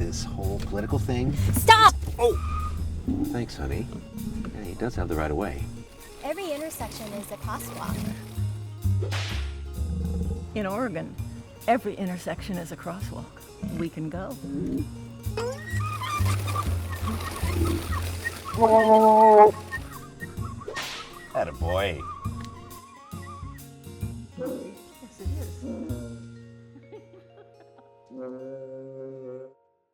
this whole political thing. Stop! Oh! Thanks, honey. Yeah, he does have the right of way. Every intersection is a crosswalk. In Oregon, every intersection is a crosswalk. We can go. Attaboy. Yes, it is.